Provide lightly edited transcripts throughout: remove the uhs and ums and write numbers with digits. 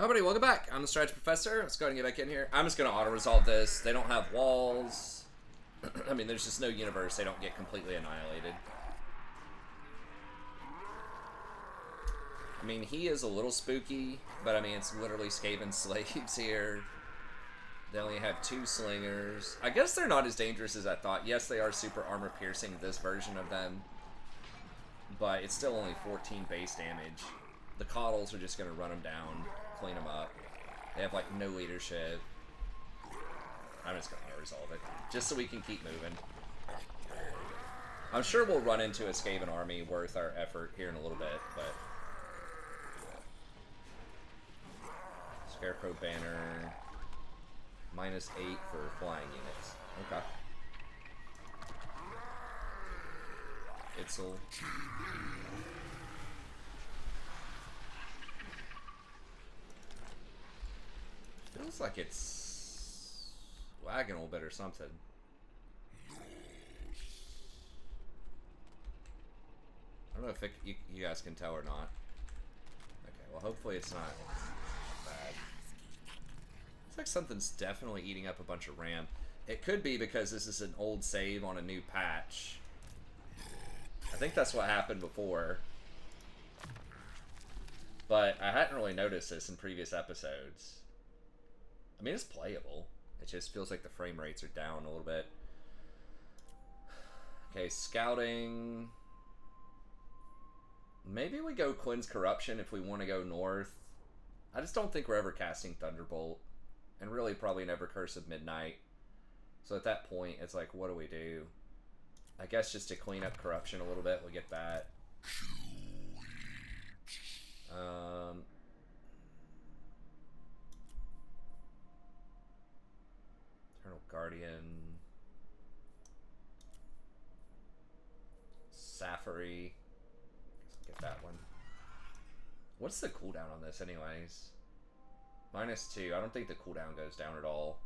Hi everybody, welcome back. I'm the Strategy Professor. Let's go ahead and get back in here. I'm just going to auto-resolve this. They don't have walls. I mean, there's just no universe. They don't get completely annihilated. I mean, he is a little spooky, but I mean, it's literally Skaven slaves here. They only have 2 slingers. I guess they're not as dangerous as I thought. Yes, they are super armor-piercing, this version of them. But it's still only 14 base damage. The coddles are just going to run them down, clean them up. They have, like, no leadership. I'm just going to resolve it, just so we can keep moving. I'm sure we'll run into a Skaven army worth our effort here in a little bit, but... Scarecrow banner... -8 for flying units. Okay. Itzel. Feels like it's lagging a little bit or something. I don't know if you guys can tell or not. Okay, well hopefully it's not bad. It's like something's definitely eating up a bunch of RAM. It could be because this is an old save on a new patch. I think that's what happened before. But I hadn't really noticed this in previous episodes. I mean, it's playable. It just feels like the frame rates are down a little bit. Okay, scouting. Maybe we go Quinn's Corruption if we want to go north. I just don't think we're ever casting Thunderbolt. And really probably never Curse of Midnight. So at that point, it's like, what do we do? I guess just to clean up Corruption a little bit, we'll get that. Eternal Guardian. Safari. Get that one. What's the cooldown on this anyways? -2. I don't think the cooldown goes down at all.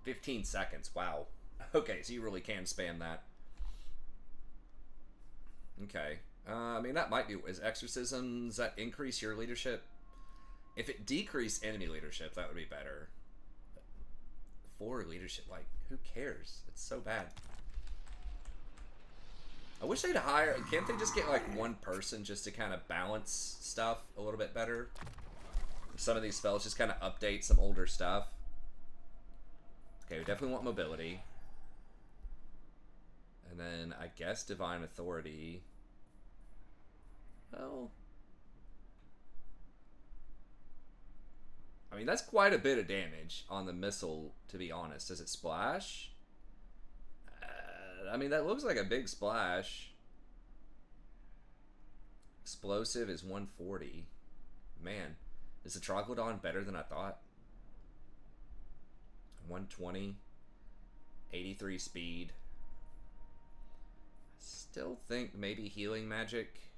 15 seconds. Wow. Okay, so you really can spam that. Okay. I mean, that might be... Is Exorcism... Does that increase your leadership? If it decreased enemy leadership, that would be better. 4 leadership, like, who cares? It's so bad. I wish they'd hire... Can't they just get, like, one person just to kind of balance stuff a little bit better? Some of these spells just kind of update some older stuff. Okay, we definitely want mobility. And then, I guess, Divine Authority. Well... I mean, that's quite a bit of damage on the missile, to be honest. Does it splash? I mean, that looks like a big splash. Explosive is 140. Man, is the Troglodon better than I thought? 120. 83 speed. Still think maybe Healing Magic.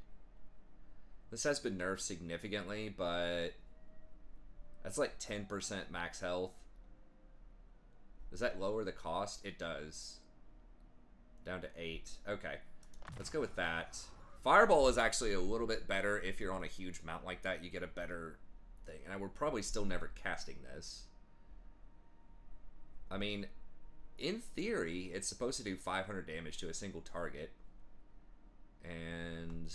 This has been nerfed significantly, but... That's like 10% max health. Does that lower the cost? It does. Down to 8. Okay. Let's go with that. Fireball is actually a little bit better if you're on a huge mount like that. You get a better thing. And we're probably still never casting this. I mean, in theory, it's supposed to do 500 damage to a single target. And...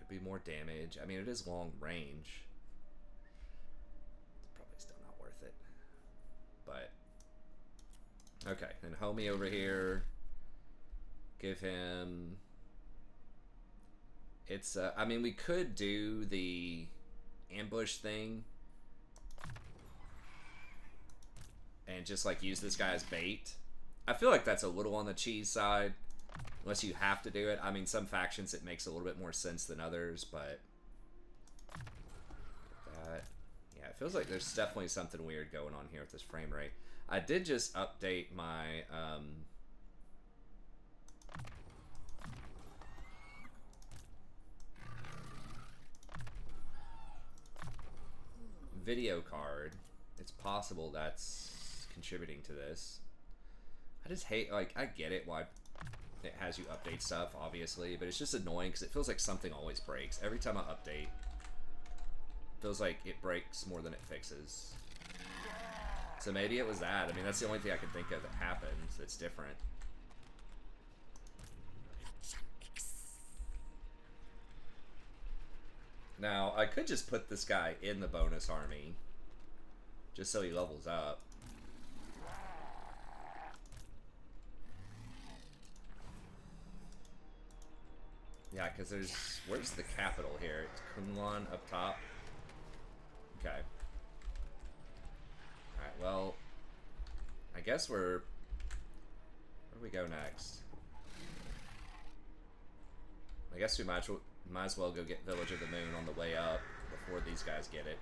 be more damage. I mean, it is long range. It's probably still not worth it. But okay, and homie over here. Give him. It's I mean, we could do the ambush thing and just like use this guy as bait. I feel like that's a little on the cheese side. Unless you have to do it. I mean, some factions it makes a little bit more sense than others, but... Yeah, it feels like there's definitely something weird going on here with this frame rate. I did just update my... video card. It's possible that's contributing to this. I just hate, like, I get it why it has you update stuff, obviously, but it's just annoying because it feels like something always breaks. Every time I update, it feels like it breaks more than it fixes. So maybe it was that. I mean, that's the only thing I can think of that happens that's different. Now, I could just put this guy in the bonus army, just so he levels up. Yeah, because there's... Where's the capital here? It's Kunlun up top. Okay. Alright, well... I guess we're... Where do we go next? I guess we might as well go get Village of the Moon on the way up before these guys get it.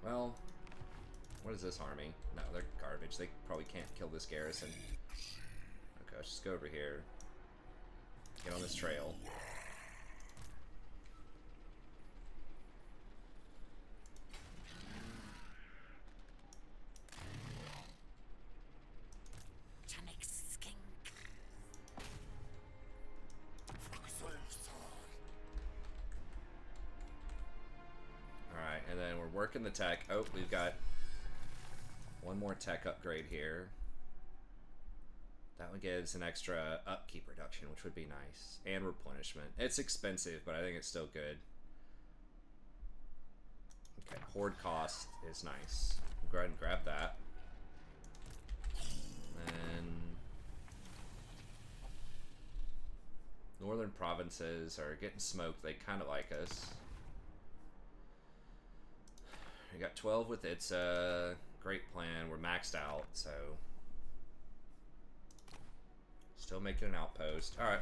Well... What is this army? No, they're garbage. They probably can't kill this garrison. Okay, let's just go over here. Get on this trail. Alright, and then we're working the tech. Oh, we've got one more tech upgrade here. That one gives an extra upkeep reduction, which would be nice. And replenishment. It's expensive, but I think it's still good. Okay, horde cost is nice. Go ahead and grab that. And northern provinces are getting smoked. They kind of like us. We got 12 with its great plan. We're maxed out, so still making an outpost. All right.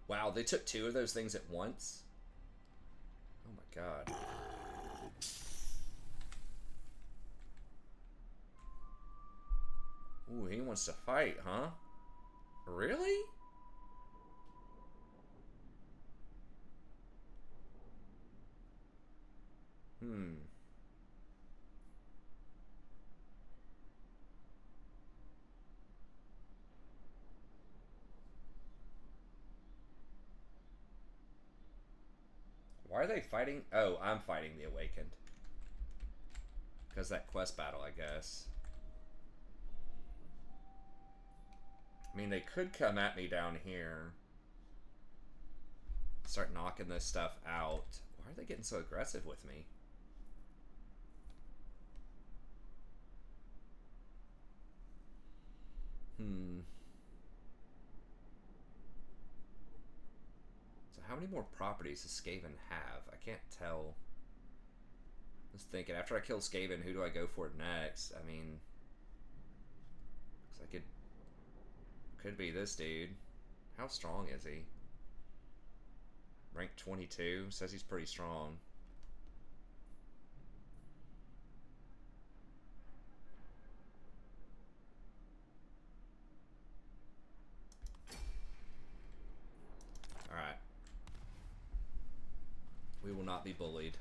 Wow, they took 2 of those things at once? Oh my god. Ooh, he wants to fight, huh? Really? Why are they fighting? Oh, I'm fighting the Awakened. Because that quest battle, I guess. I mean, they could come at me down here. Start knocking this stuff out. Why are they getting so aggressive with me? So how many more properties does Skaven have? I can't tell. I was thinking, after I kill Skaven, who do I go for next? I mean... Looks like it could be this dude. How strong is he? Rank 22. Says he's pretty strong. Alright. We will not be bullied.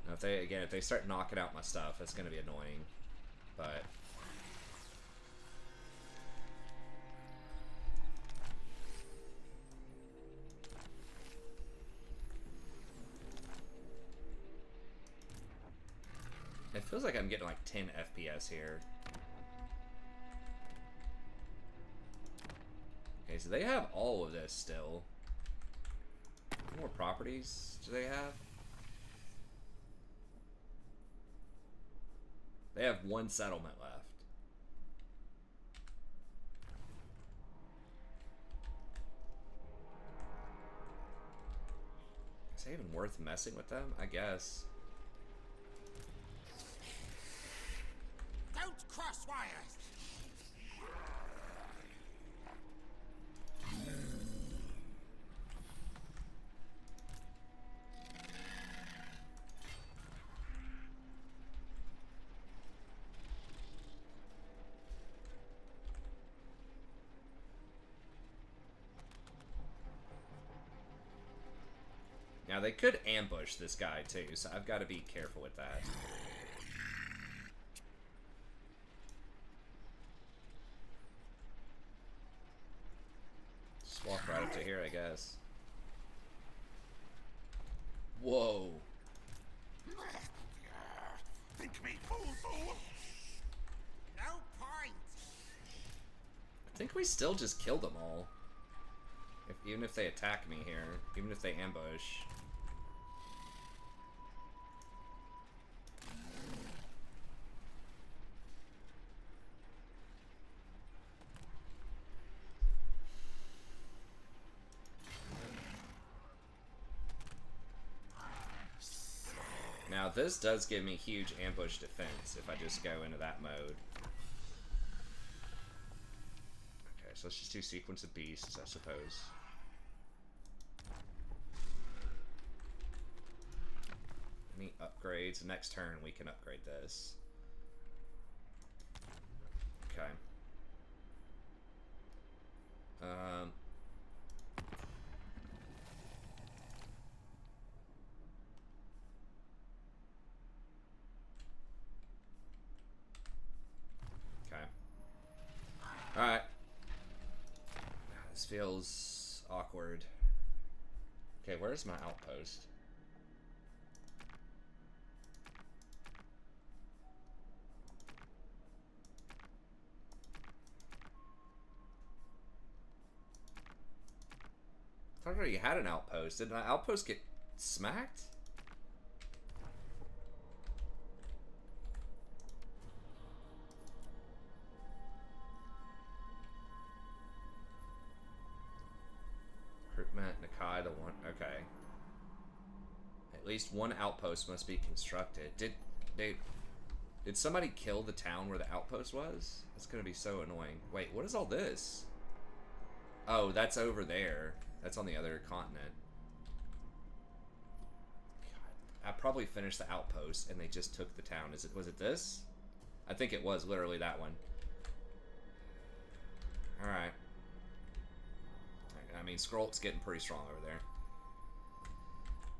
Now if they start knocking out my stuff, it's gonna be annoying. But it feels like I'm getting like 10 FPS here. Okay, so they have all of this still. How many more properties do they have? They have 1 settlement left. Is it even worth messing with them? I guess. Don't cross wires! Now, they could ambush this guy, too, so I've got to be careful with that. Just walk right up to here, I guess. Whoa. Think me fool. No point. I think we still just killed them all. Even if they attack me here. Even if they ambush. Now, this does give me huge ambush defense if I just go into that mode. Okay, so let's just do sequence of beasts, I suppose. Any upgrades? Next turn we can upgrade this. Okay. Okay. Alright. This feels awkward. Okay, where's my outpost? I thought I already had an outpost. Did my outpost get smacked? Recruitment, Nakai, the one. Okay. At least one outpost must be constructed. Did somebody kill the town where the outpost was? That's gonna be so annoying. Wait, what is all this? Oh, that's over there. That's on the other continent. God, I probably finished the outpost and they just took the town. Was it this? I think it was literally that one. Alright. I mean, Skrull's getting pretty strong over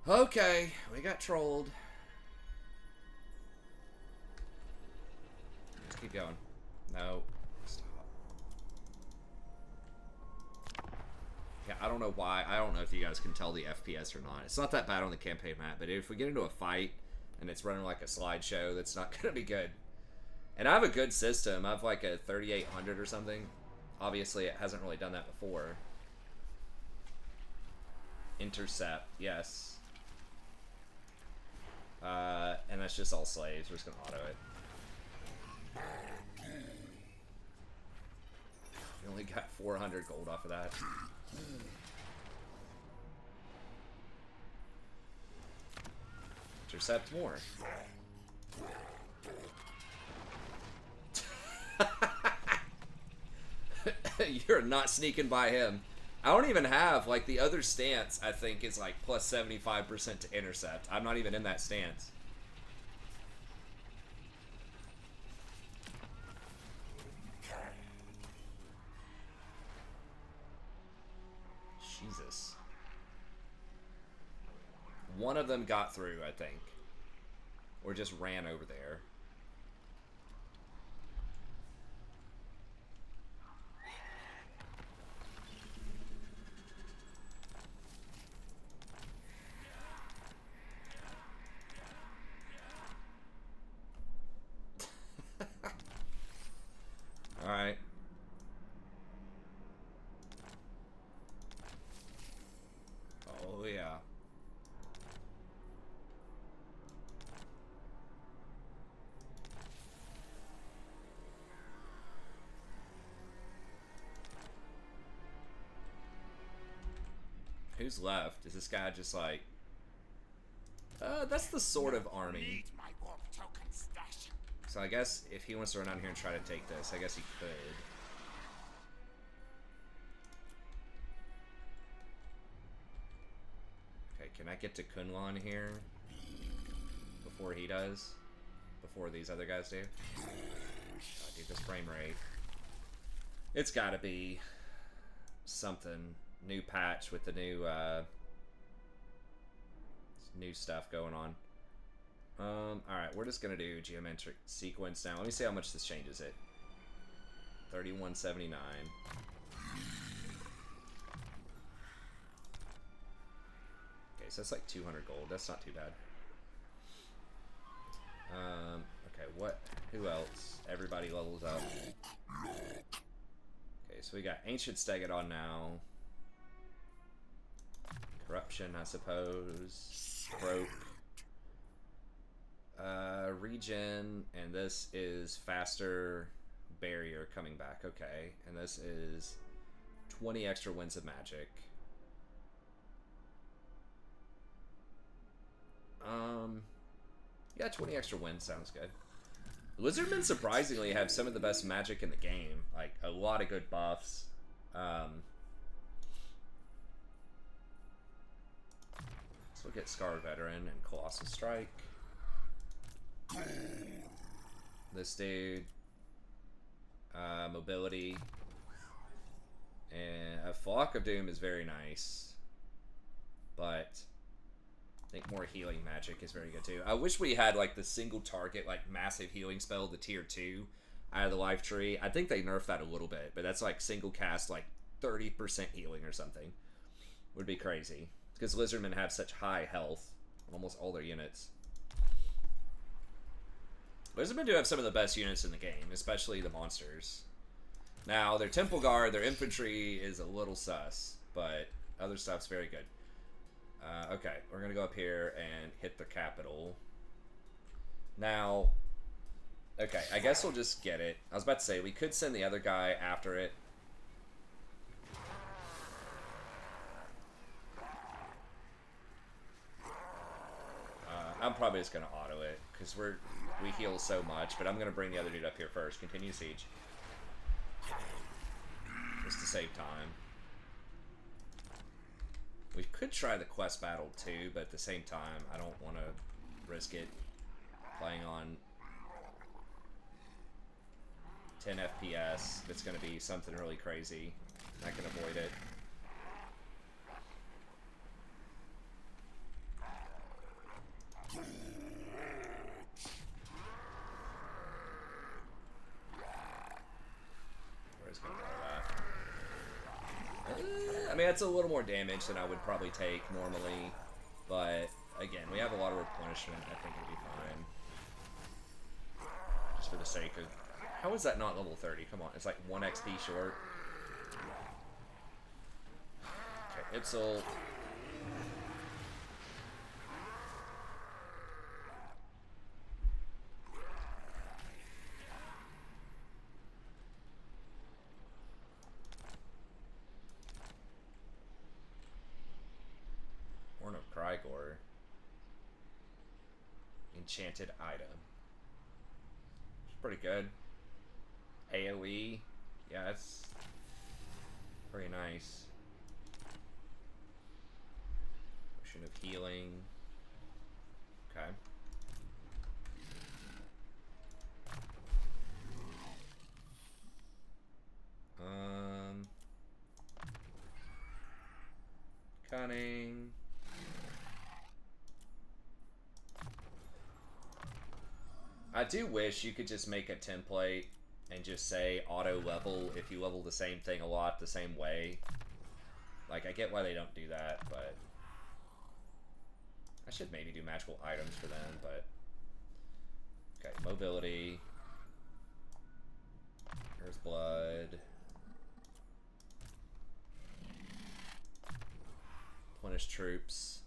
there. Okay, we got trolled. Let's keep going. No. Stop. Yeah, I don't know why. I don't know if you guys can tell the FPS or not. It's not that bad on the campaign map, but if we get into a fight and it's running like a slideshow, that's not going to be good. And I have a good system. I have like a 3800 or something. Obviously, it hasn't really done that before. Intercept, yes. And that's just all slaves. We're just going to auto it. We only got 400 gold off of that. Intercept more. You're not sneaking by him. I don't even have, like, the other stance, I think, is like plus 75% to intercept. I'm not even in that stance. Jesus. One of them got through, I think. Or just ran over there. Alright. Oh, yeah. Who's left? Is this guy just like... that's the sort of army. So I guess if he wants to run out here and try to take this, I guess he could. Okay, can I get to Kunlun here? Before he does? Before these other guys do? God, dude, this frame rate. It's gotta be something. New patch with the new, new stuff going on. Alright, we're just gonna do geometric sequence now. Let me see how much this changes it. 31.79. Okay, so that's like 200 gold. That's not too bad. Okay, what? Who else? Everybody levels up. Okay, so we got Ancient Stegodon now. Corruption, I suppose. Croak. Regen, and this is faster barrier coming back. Okay, and this is 20 extra winds of magic. Yeah, 20 extra wins sounds good. Lizardmen surprisingly have some of the best magic in the game. Like, a lot of good buffs. So we'll get Scarred Veteran and Colossal Strike. This dude. Mobility. And a Flock of Doom is very nice. But I think more healing magic is very good too. I wish we had like the single target, like massive healing spell, the tier 2 out of the life tree. I think they nerfed that a little bit, but that's like single cast like 30% healing or something. Would be crazy. Because Lizardmen have such high health on almost all their units. Lizardmen do have some of the best units in the game, especially the monsters. Now, their Temple Guard, their infantry is a little sus, but other stuff's very good. Okay, we're going to go up here and hit the capital. Now, okay, I guess we'll just get it. I was about to say, we could send the other guy after it. I'm probably just going to auto it, because we heal so much, but I'm going to bring the other dude up here first. Continue siege. Just to save time. We could try the quest battle too, but at the same time, I don't want to risk it playing on 10 FPS. It's going to be something really crazy. I can avoid it. Where's going to go that? I mean, that's a little more damage than I would probably take normally, but again, we have a lot of replenishment. I think it'll be fine. Just for the sake of... How is that not level 30? Come on, it's like 1 XP short. Okay, Ipsil. Horn of Krygor. Enchanted item. It's pretty good. AoE. Yeah, it's pretty nice. Potion of healing. Okay. Cunning. I do wish you could just make a template and just say auto level if you level the same thing a lot the same way. Like, I get why they don't do that, but I should maybe do magical items for them, but okay, mobility. Here's blood. Replenish troops.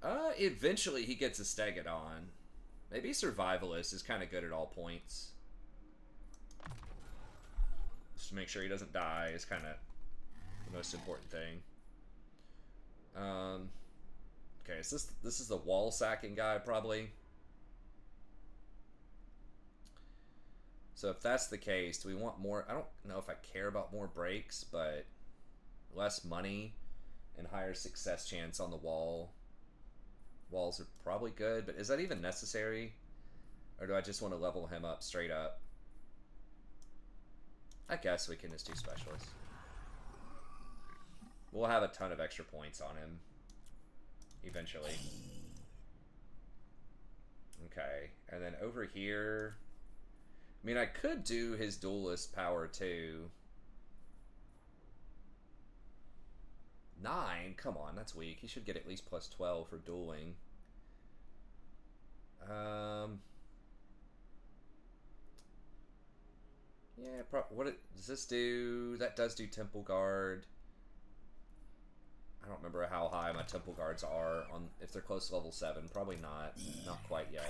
Eventually he gets a Stegodon. Maybe Survivalist is kind of good at all points. Just to make sure he doesn't die is kind of the most important thing. Okay, so this is the wall sacking guy, probably. So if that's the case, do we want more? I don't know if I care about more breaks, but less money and higher success chance on the wall. Walls are probably good, but is that even necessary? Or do I just want to level him up straight up? I guess we can just do specialist. We'll have a ton of extra points on him. eventually. Okay, and then over here... I mean, I could do his duelist power too. 9? Come on, that's weak. He should get at least plus 12 for dueling. Yeah, does this do? That does do Temple Guard. I don't remember how high my Temple Guards are on if they're close to level 7. Probably not. Not quite yet.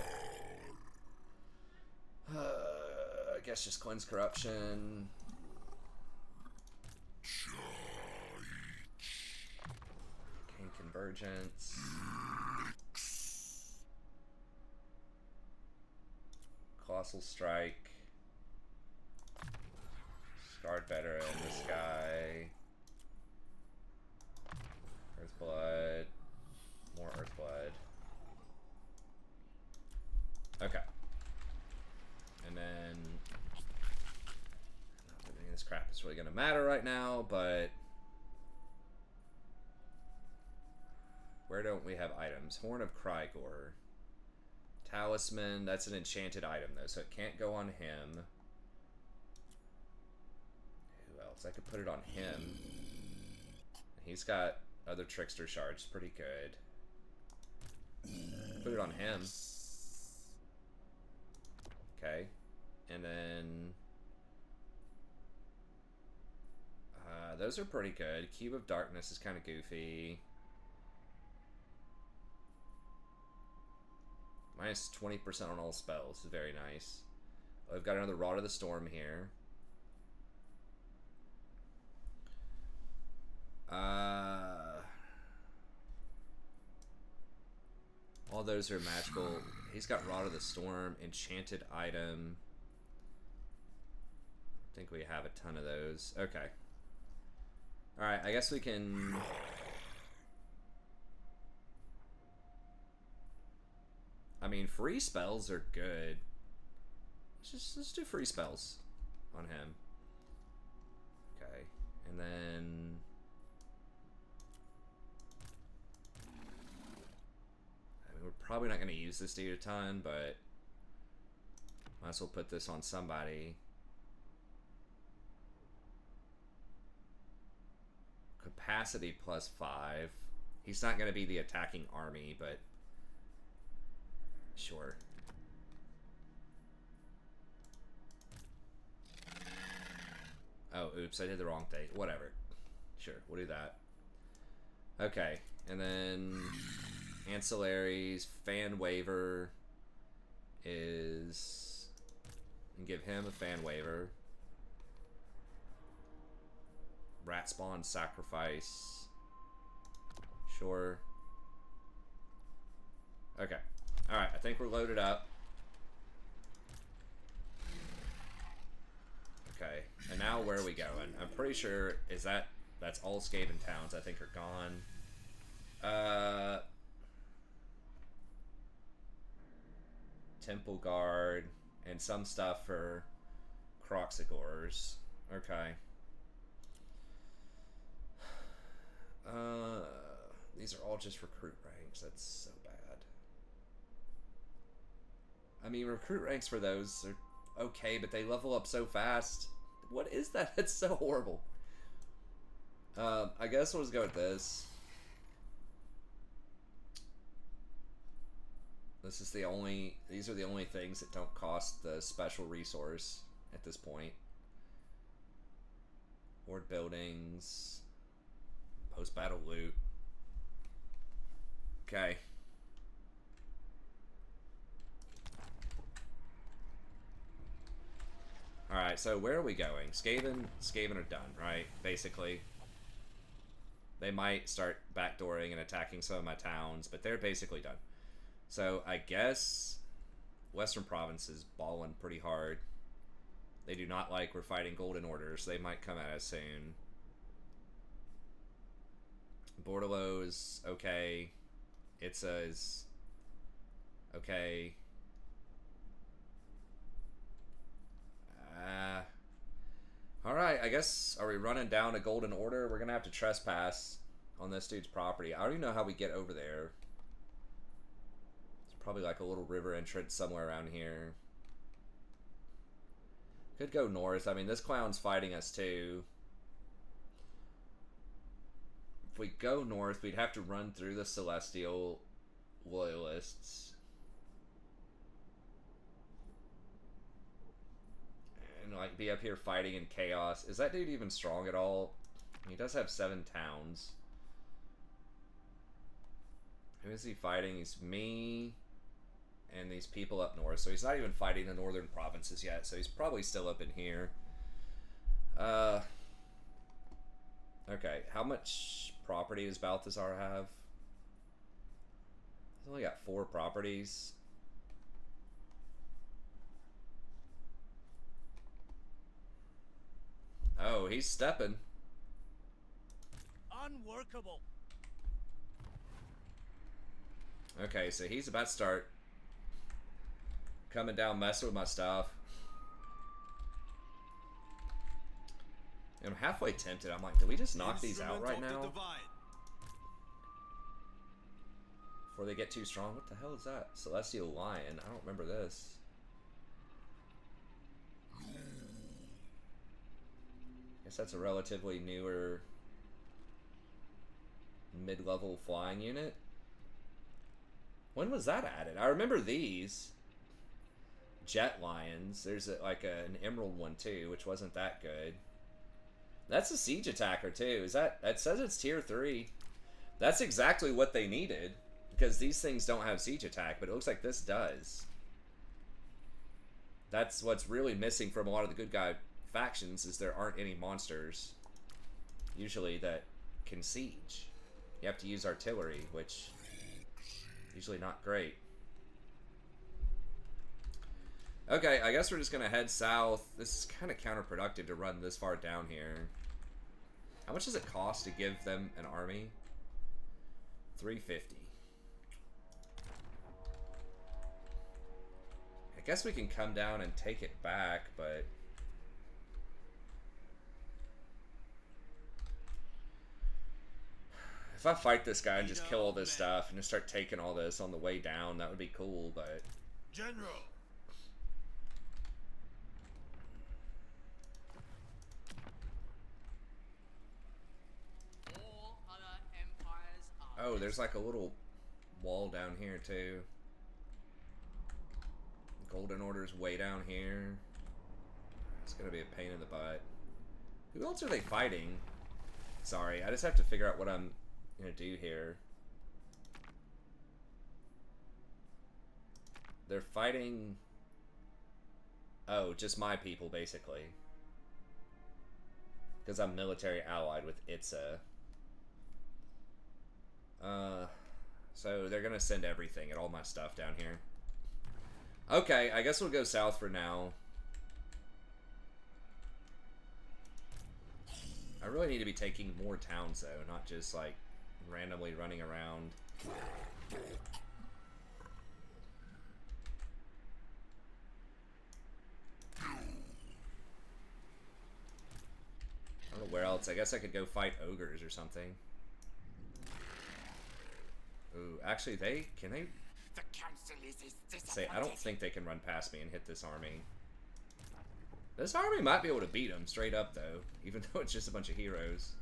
I guess just cleanse corruption. Cane convergence. Colossal strike. Scarred veteran. This guy. Earthblood. More Earthblood. Okay. And then... not that any of this crap is really going to matter right now, but... where don't we have items? Horn of Krygor. Talisman, that's an enchanted item though, so it can't go on him. Who else? I could put it on him. He's got other Trickster shards, pretty good. Put it on him. Okay. And then... those are pretty good. Cube of Darkness is kind of goofy. Minus 20% on all spells is very nice. We've got another Rod of the Storm here. All those are magical. He's got Rod of the Storm, enchanted item. I think we have a ton of those. Okay. Alright, I guess we can... I mean, free spells are good. Let's do free spells on him. Okay, and then... I mean, we're probably not going to use this dude a ton, but... might as well put this on somebody. Capacity plus 5. He's not going to be the attacking army, but... sure. Oh, oops, I did the wrong thing. Whatever. Sure, we'll do that. Okay, and then ancillaries, fan waiver is... and give him a fan waiver. Rat spawn sacrifice. Sure. Okay. Alright, I think we're loaded up. Okay, and now where are we going? I'm pretty sure, that's all Skaven towns I think are gone. Temple Guard, and some stuff for Croxigors. Okay. These are all just recruit ranks. That's so bad. I mean, recruit ranks for those are okay, but they level up so fast. What is that? It's so horrible. I guess we'll just go with this. These are the only things that don't cost the special resource at this point. Horde buildings. Post-battle loot. Okay. Alright, so where are we going? Skaven are done, right? Basically. They might start backdooring and attacking some of my towns, but they're basically done. So I guess Western Province is balling pretty hard. They do not like we're fighting Golden Orders. They might come at us soon. Bordello's okay. Itza's okay. Alright, I guess, are we running down a Golden Order? We're gonna have to trespass. on this dude's property. I don't even know how we get over there. It's probably like a little river entrance somewhere around here. Could go north. I mean, this clown's fighting us too. If we go north, we'd have to run through the Celestial Loyalists. And like be up here fighting in chaos. Is that dude even strong at all? He does have 7 towns. Who is he fighting? He's me and these people up north. So he's not even fighting the northern provinces yet. So he's probably still up in here. Okay, how much property does Balthazar have? He's only got 4 properties. Oh, he's stepping. Unworkable. Okay, so he's about to start coming down, messing with my stuff. I'm halfway tempted. I'm like, do we just knock these out right now? Before they get too strong? What the hell is that? Celestial Lion. I don't remember this. Guess that's a relatively newer mid-level flying unit. When was that added? I remember these. Jet Lions. There's an Emerald one too, which wasn't that good. That's a siege attacker too. Is that says it's tier 3. That's exactly what they needed, because these things don't have siege attack, but it looks like this does. That's what's really missing from a lot of the good guy factions, is there aren't any monsters usually that can siege. You have to use artillery, which usually not great. Okay, I guess we're just gonna head south. This is kind of counterproductive to run this far down here. How much does it cost to give them an army? 350. I guess we can come down and take it back, but if I fight this guy and just kill all this stuff and just start taking all this on the way down, that would be cool, but General. All other empires are oh, there's like a little wall down here too. Golden Order's way down here. It's gonna be a pain in the butt. Who else are they fighting? Sorry, I just have to figure out what I'm gonna do here. They're fighting... oh, just my people, basically. Because I'm military allied with Itza. So they're gonna send everything and all my stuff down here. Okay, I guess we'll go south for now. I really need to be taking more towns, though, not just, like, randomly running around. I don't know where else. I guess I could go fight ogres or something. Ooh, actually, can they... The council is say, I don't think they can run past me and hit this army. This army might be able to beat them straight up, though, even though it's just a bunch of heroes.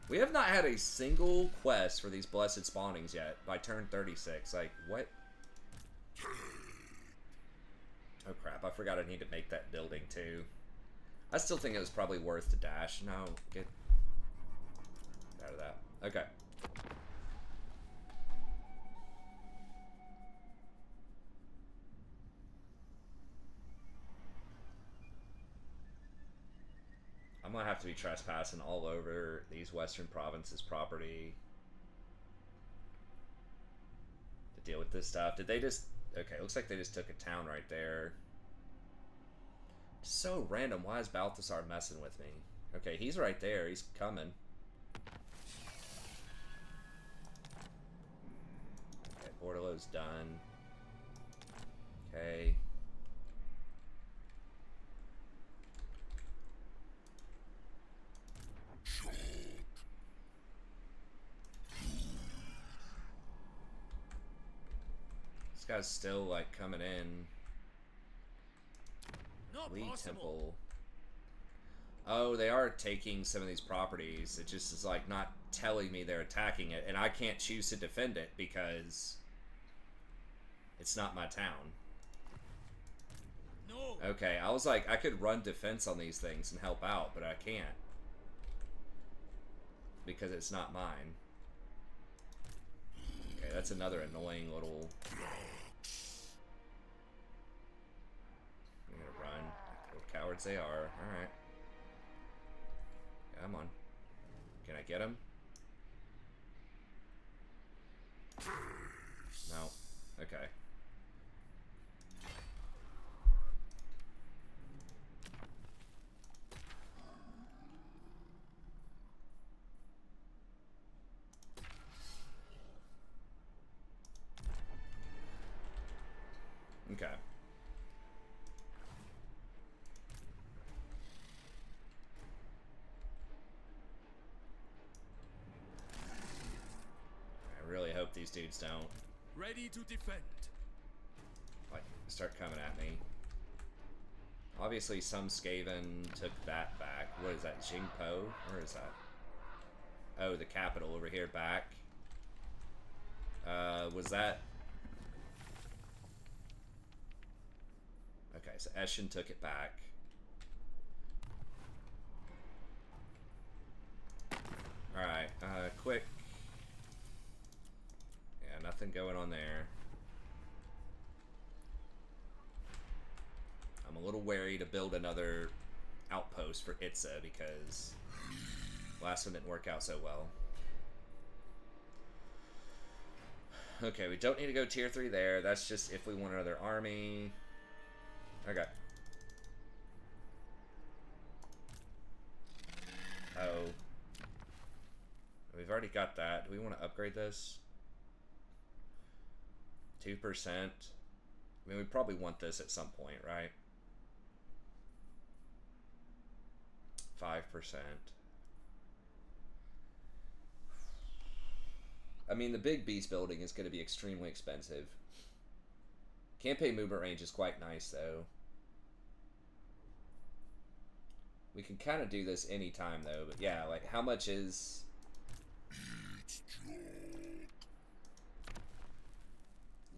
We have not had a single quest for these blessed spawnings yet by turn 36. Like, what? Oh, crap. I forgot I need to make that building, too. I still think it was probably worth to dash. No, get out of that. Okay. I'm gonna have to be trespassing all over these western provinces' property to deal with this stuff. Did they just... okay, looks like they just took a town right there. So random. Why is Balthazar messing with me? Okay, he's right there. He's coming. Okay, Bordello's done. Okay. guy's still, like, coming in. Not Lee possible. Temple. Oh, they are taking some of these properties. It just is, like, not telling me they're attacking it. And I can't choose to defend it because it's not my town. No. Okay, I was like, I could run defense on these things and help out, but I can't. Because it's not mine. Okay, that's another annoying little... I'm gonna run. Little cowards they are. Alright. Come on. Can I get him? No. Okay. Okay. I really hope these dudes don't, Ready to defend. like, start coming at me. Obviously, some Skaven took that back. What is that, Jingpo? Where is that? Oh, the capital over here back. Was that... Okay, so Eshin took it back. Alright, quick. Yeah, nothing going on there. I'm a little wary to build another outpost for Itza because last one didn't work out so well. Okay, we don't need to go tier 3 there. That's just if we want another army. Okay. Oh. We've already got that. Do we want to upgrade this? 2%. I mean, we probably want this at some point, right? 5%. I mean, the big beast building is going to be extremely expensive. Campaign movement range is quite nice, though. We can kind of do this anytime, though. But yeah, like, how much is...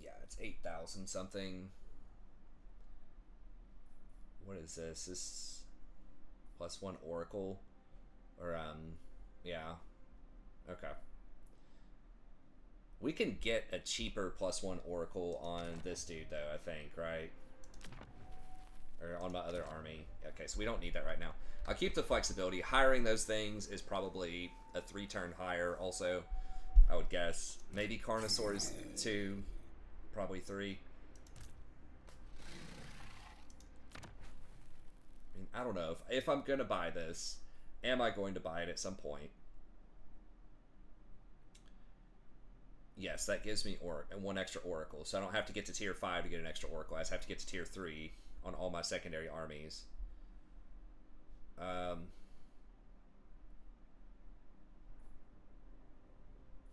Yeah, it's 8,000 something. What is this? This +1 Oracle? Or, yeah. Okay. We can get a cheaper +1 Oracle on this dude, though, I think, right? Or on my other army. Okay, so we don't need that right now. I'll keep the flexibility. Hiring those things is probably a 3-turn hire also, I would guess. Maybe Carnosaurs 2, probably 3. I mean, I don't know. If I'm going to buy this, am I going to buy it at some point? Yes, that gives me 1 extra Oracle, so I don't have to get to tier 5 to get an extra Oracle. I just have to get to tier 3 on all my secondary armies.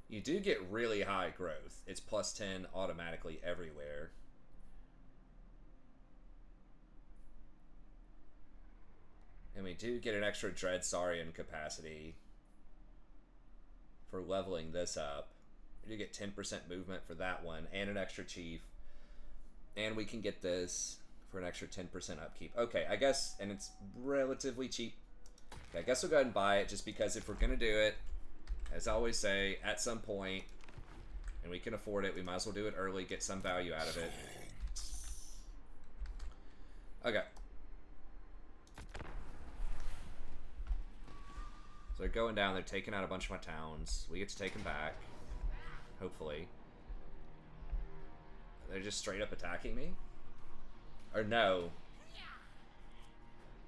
You do get really high growth. It's +10 automatically everywhere. And we do get an extra Dread Saurian capacity for leveling this up. We do get 10% movement for that one, and an extra chief. And we can get this for an extra 10% upkeep. Okay, I guess, and it's relatively cheap. Okay, I guess we'll go ahead and buy it, just because if we're going to do it, as I always say, at some point, and we can afford it, we might as well do it early, get some value out of it. Okay. So they're going down, they're taking out a bunch of my towns. We get to take them back. Hopefully. They're just straight up attacking me? Or no.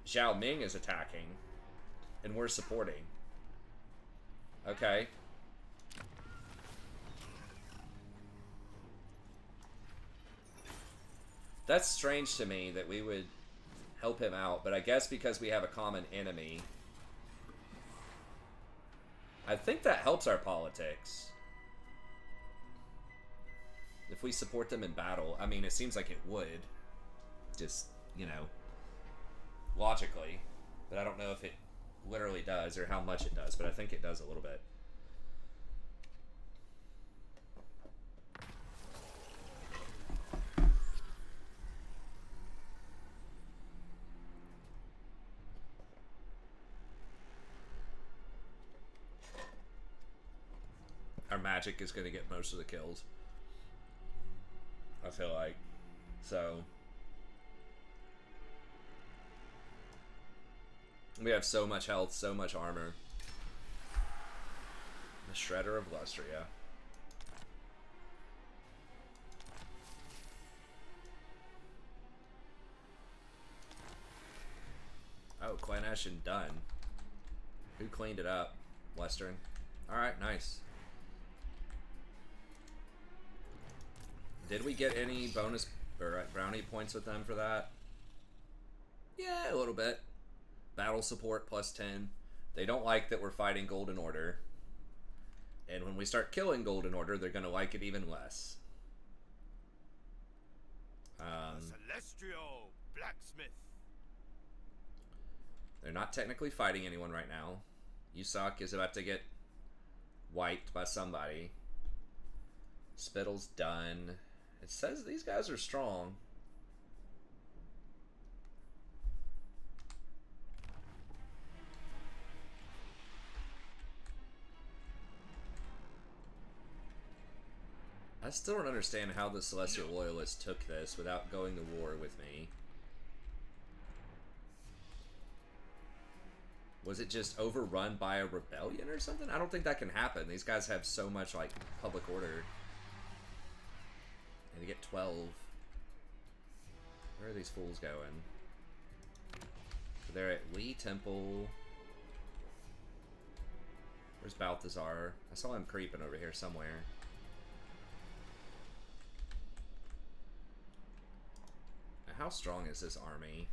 Zhao Ming is attacking. And we're supporting. Okay. That's strange to me that we would help him out, but I guess because we have a common enemy. I think that helps our politics. if we support them in battle. I mean, it seems like it would. Just, you know, logically. But I don't know if it literally does or how much it does, but I think it does a little bit. Our magic is going to get most of the kills, I feel like. So we have so much health, so much armor. The Shredder of Luster, yeah. Oh, Clanash and done. Who cleaned it up? Western. Alright, nice. Did we get any bonus or brownie points with them for that? Yeah, a little bit. Battle support plus 10. They don't like that we're fighting Golden Order. And when we start killing Golden Order, they're going to like it even less. Celestial blacksmith. They're not technically fighting anyone right now. Yusak is about to get wiped by somebody. Spittle's done. It says these guys are strong. I still don't understand how the Celestial Loyalists took this without going to war with me. Was it just overrun by a rebellion or something? I don't think that can happen. These guys have so much, like, public order. And they get 12. Where are these fools going? They're at Lee Temple. Where's Balthazar? I saw him creeping over here somewhere. Now, how strong is this army?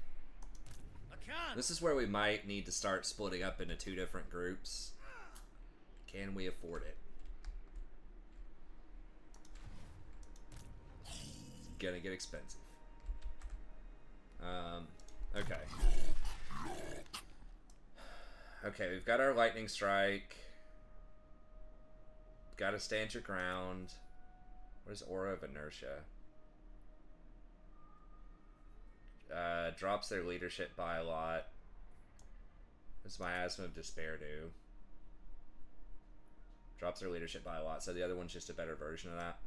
This is where we might need to start splitting up into 2 different groups. Can we afford it? It's gonna get expensive. Okay. Okay, we've got our lightning strike. Gotta stand your ground. Where's Aura of Inertia? Drops their leadership by a lot. What's Miasma of Despair do? Drops their leadership by a lot, so the other one's just a better version of that.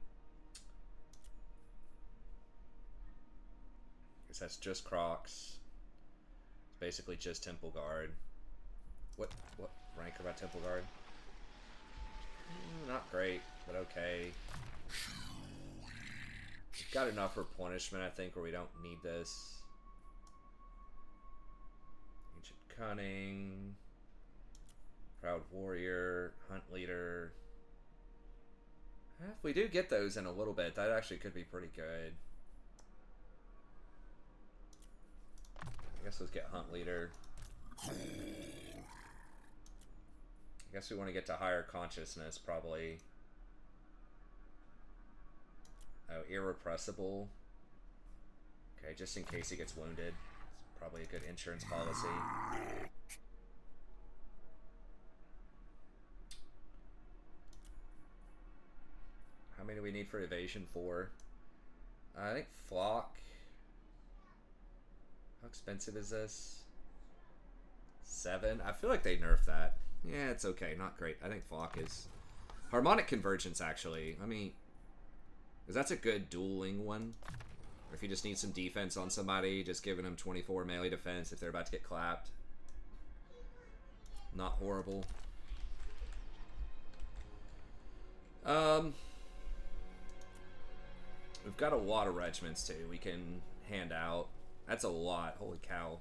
Guess that's just Crocs. It's basically just Temple Guard. What rank about Temple Guard? Not great, but okay. We've got enough replenishment, I think, where we don't need this. Ancient Cunning. Proud Warrior. Hunt Leader. If we do get those in a little bit, that actually could be pretty good. I guess let's get Hunt Leader. I guess we want to get to higher consciousness, probably. Oh, Irrepressible. Okay, just in case he gets wounded. It's probably a good insurance policy. How many do we need for evasion? 4. I think Flock. How expensive is this? 7? I feel like they nerfed that. Yeah, it's okay. Not great. I think Flock is... Harmonic Convergence, actually. I mean... Because that's a good dueling one. Or if you just need some defense on somebody, just giving them 24 melee defense if they're about to get clapped. Not horrible. We've got a lot of regiments, too, we can hand out. That's a lot. Holy cow.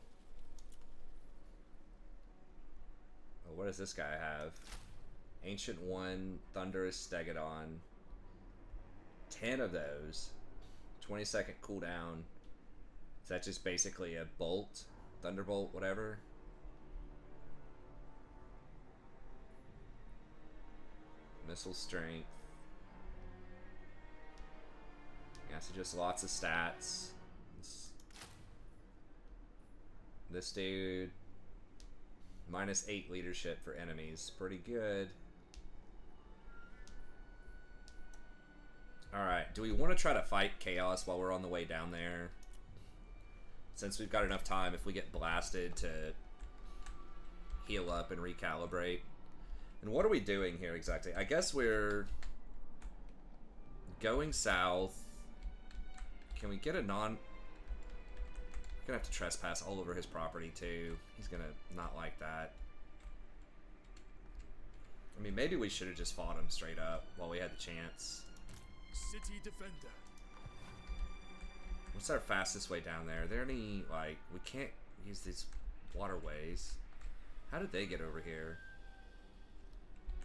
Oh, what does this guy have? Ancient One, Thunderous Stegodon. 10 of those. 20-second cooldown. Is that just basically a bolt? Thunderbolt, whatever? Missile strength. so just lots of stats. This dude, -8 leadership for enemies. Pretty good. Alright, do we want to try to fight Chaos while we're on the way down there? Since we've got enough time, if we get blasted, to heal up and recalibrate. And what are we doing here exactly? I guess we're going south. Can we get a non... We're gonna have to trespass all over his property too. He's gonna not like that. I mean, maybe we should have just fought him straight up while we had the chance. City defender. What's our fastest way down there? Are there any, like, we can't use these waterways. How did they get over here?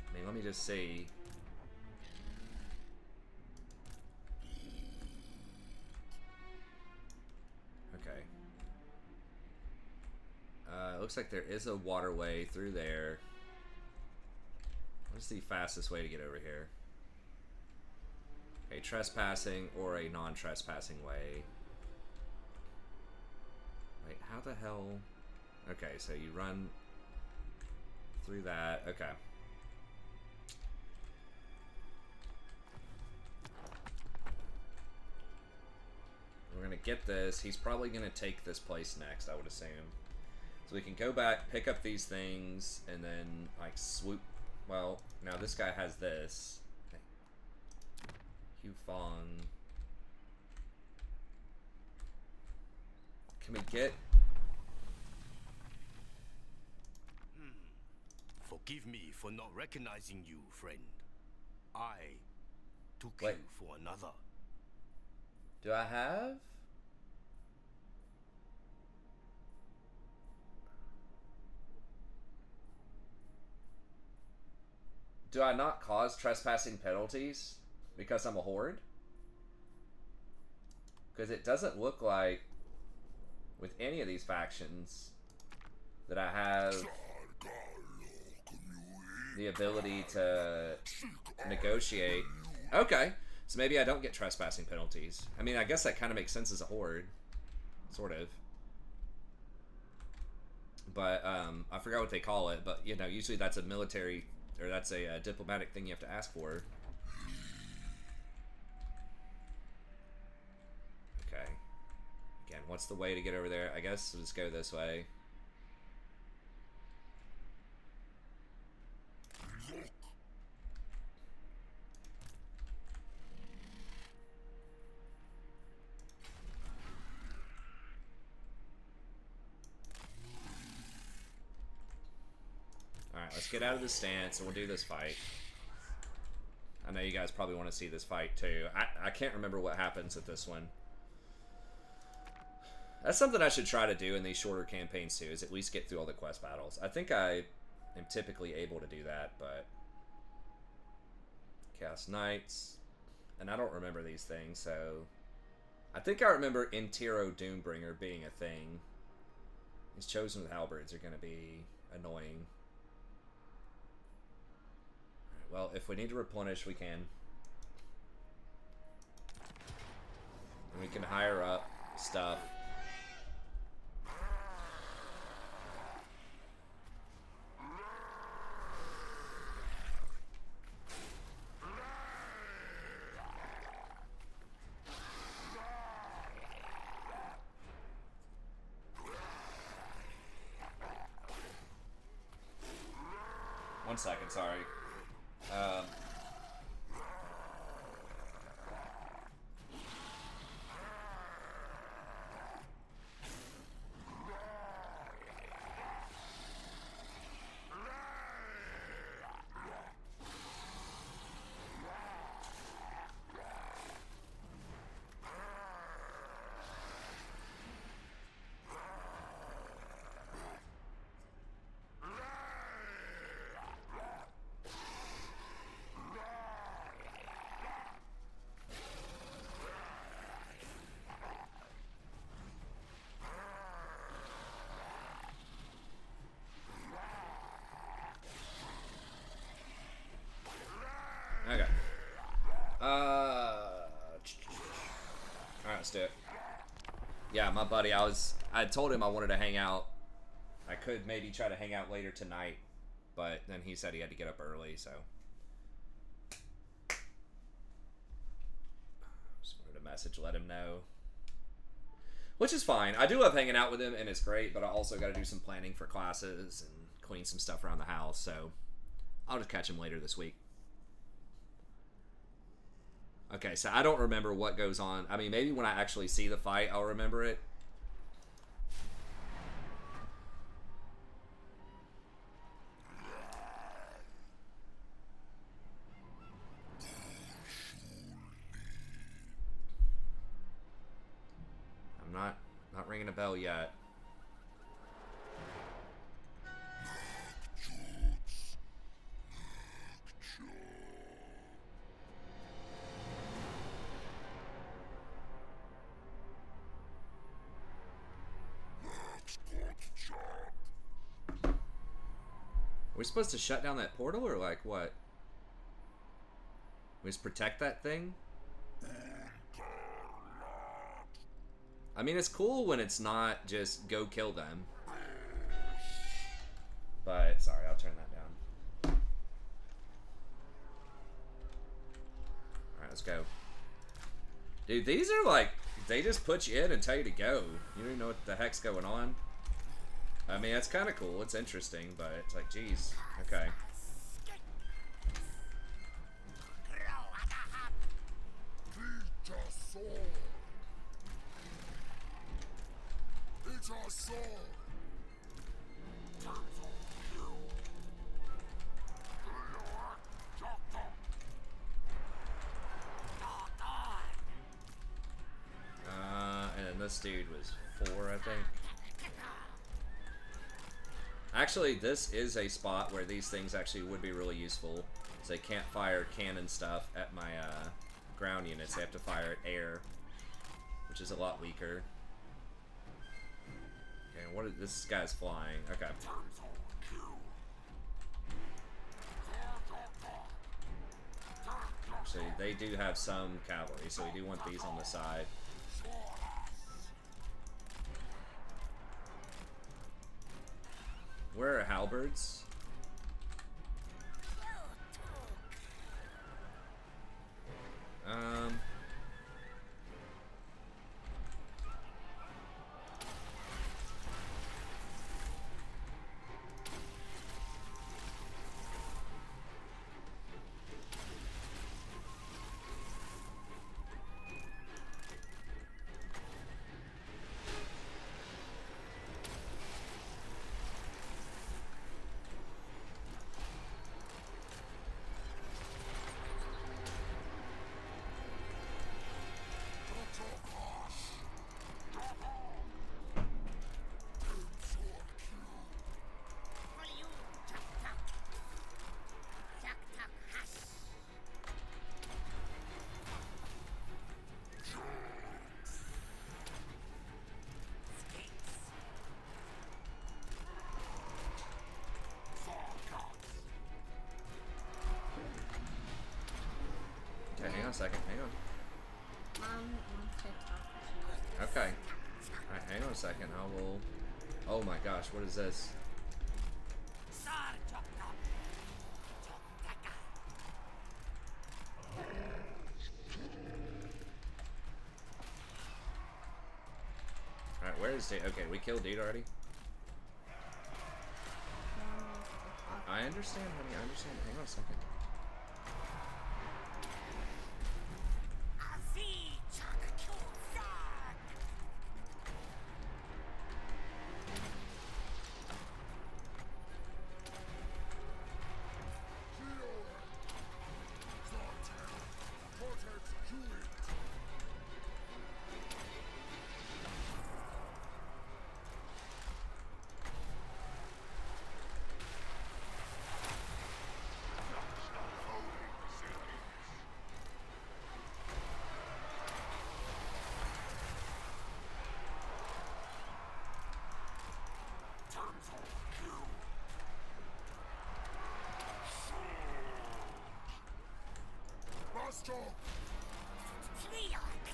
I mean, let me just see. Okay. Looks like there is a waterway through there. What's the fastest way to get over here? A trespassing or a non-trespassing way. Wait, how the hell? Okay, so you run through that. Okay. We're gonna get this. He's probably gonna take this place next, I would assume. So we can go back, pick up these things, and then, like, swoop. Well, now this guy has this. Hugh Fong. Can we get... Forgive me for not recognizing you, friend. I took Wait. you for another. Do I have? Do I not cause trespassing penalties because I'm a horde? Because it doesn't look like with any of these factions that I have the ability to negotiate. Okay, so maybe I don't get trespassing penalties. I mean, I guess that kind of makes sense as a horde, sort of. But I forgot what they call it. But you know, usually that's a military or that's a diplomatic thing you have to ask for. Okay. Again, what's the way to get over there? I guess we'll just go this way. Alright, let's get out of this stance and we'll do this fight. I know you guys probably want to see this fight too. I can't remember what happens at this one. That's something I should try to do in these shorter campaigns too, is at least get through all the quest battles. I think I am typically able to do that, but... Chaos Knights. And I don't remember these things, so... I think I remember Intero Doombringer being a thing. These Chosen with Halberds are going to be annoying. Well, if we need to replenish, we can. And we can hire up stuff. One second, sorry. let's do it. Yeah, my buddy, I told him I wanted to hang out. I could maybe try to hang out later tonight, but then he said he had to get up early, so. Just wanted to message, let him know. Which is fine. I do love hanging out with him, and it's great, but I also got to do some planning for classes and clean some stuff around the house, so I'll just catch him later this week. Okay, so I don't remember what goes on. I mean, maybe when I actually see the fight, I'll remember it. I'm not ringing a bell yet. Are we supposed to shut down that portal, or like what? We just protect that thing? I mean, it's cool when it's not just go kill them. But, sorry, I'll turn that down. Alright, let's go. Dude, these are like, they just put you in and tell you to go. You don't even know what the heck's going on. I mean, it's kind of cool. It's interesting, but it's like, geez. Okay. And this dude was 4, I think. Actually, this is a spot where these things actually would be really useful. So they can't fire cannon stuff at my ground units. They have to fire at air, which is a lot weaker. Okay, what is this guy's flying? Okay. Actually, they do have some cavalry, so we do want these on the side. Where are halberds? Hang on a second, hang on. Mom wants to talk to you. Okay. Alright, hang on a second. I will... Oh my gosh, what is this? Alright, where is Dude? Okay, we killed Dude already? I understand, honey, I understand. Hang on a second.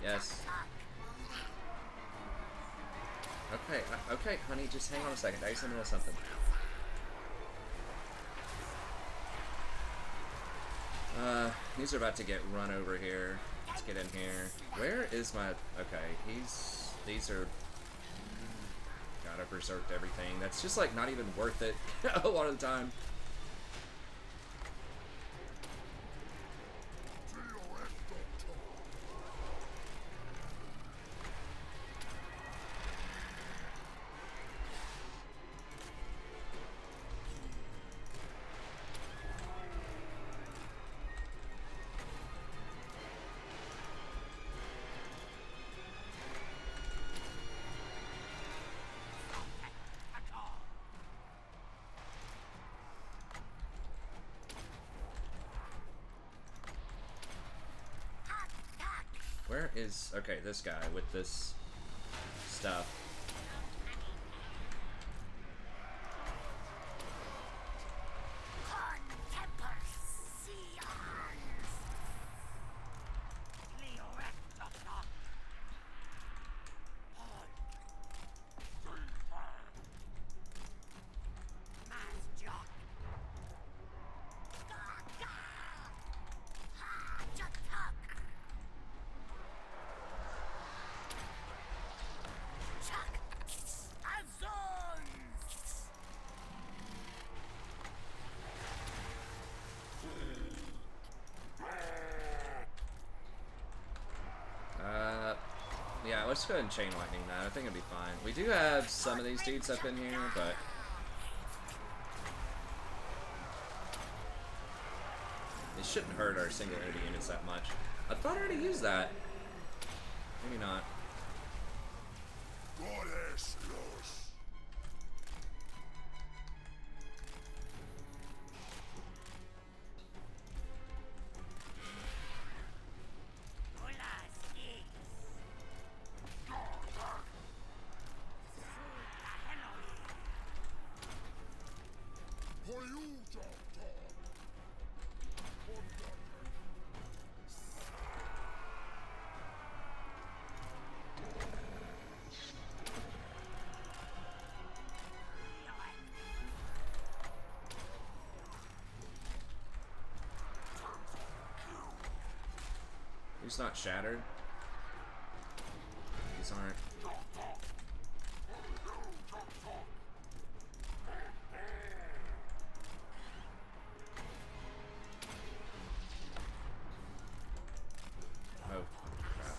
Yes. Okay, okay, honey, just hang on a second. Dice in the middle of something. These are about to get run over here. Let's get in here. Where is my... Okay, these are... God, I've berserked everything. That's just, like, not even worth it a lot of the time. Where is... Okay, this guy with this stuff. Yeah, let's go ahead and chain lightning that. I think it'll be fine. We do have some of these dudes up in here, but... It shouldn't hurt our singularity units that much. I thought I already used that. Maybe not. He's not shattered. These aren't. Oh, crap.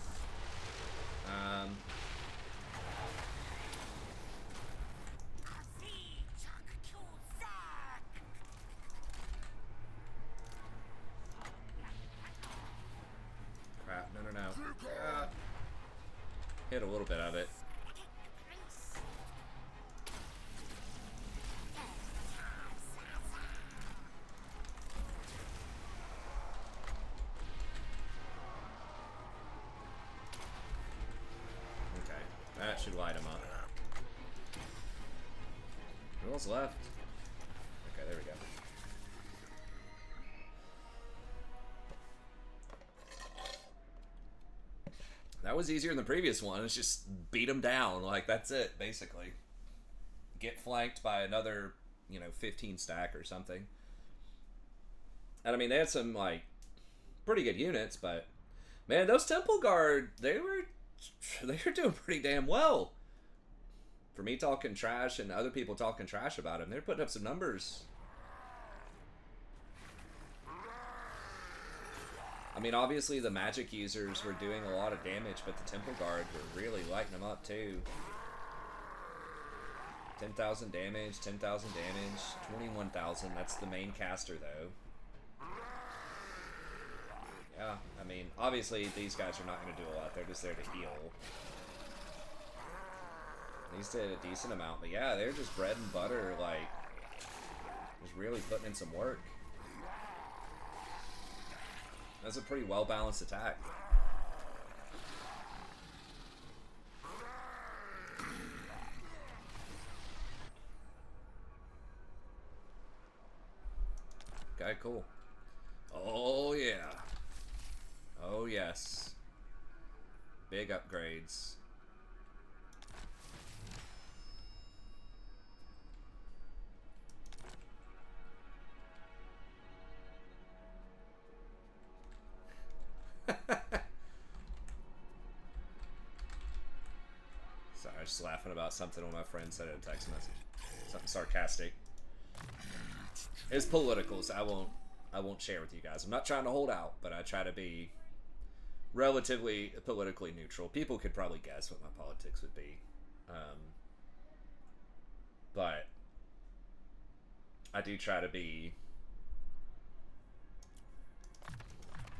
Crap, no. Hit a little bit of it. Okay, that should light him up. Who else left? Okay, there we go. That was easier than the previous one. It's just beat them down. Like, that's it, basically. Get flanked by another, 15 stack or something. And I mean, they had some, like, pretty good units, but man, those Temple Guard, they were doing pretty damn well. For me talking trash and other people talking trash about them, they're putting up some numbers. I mean, obviously the magic users were doing a lot of damage, but the Temple Guard were really lighting them up too. 10,000 damage, 10,000 damage, 21,000. That's the main caster though. Yeah, I mean, obviously these guys are not going to do a lot. They're just there to heal. These did a decent amount, but yeah, they're just bread and butter, like, just really putting in some work. That's a pretty well-balanced attack. Okay, cool. Oh, yeah. Oh, yes. Big upgrades. Sorry, I was just laughing about something when my friend sent a text message. Something sarcastic. It's political, so I won't share with you guys. I'm not trying to hold out, but I try to be relatively politically neutral. People could probably guess what my politics would be. But I do try to be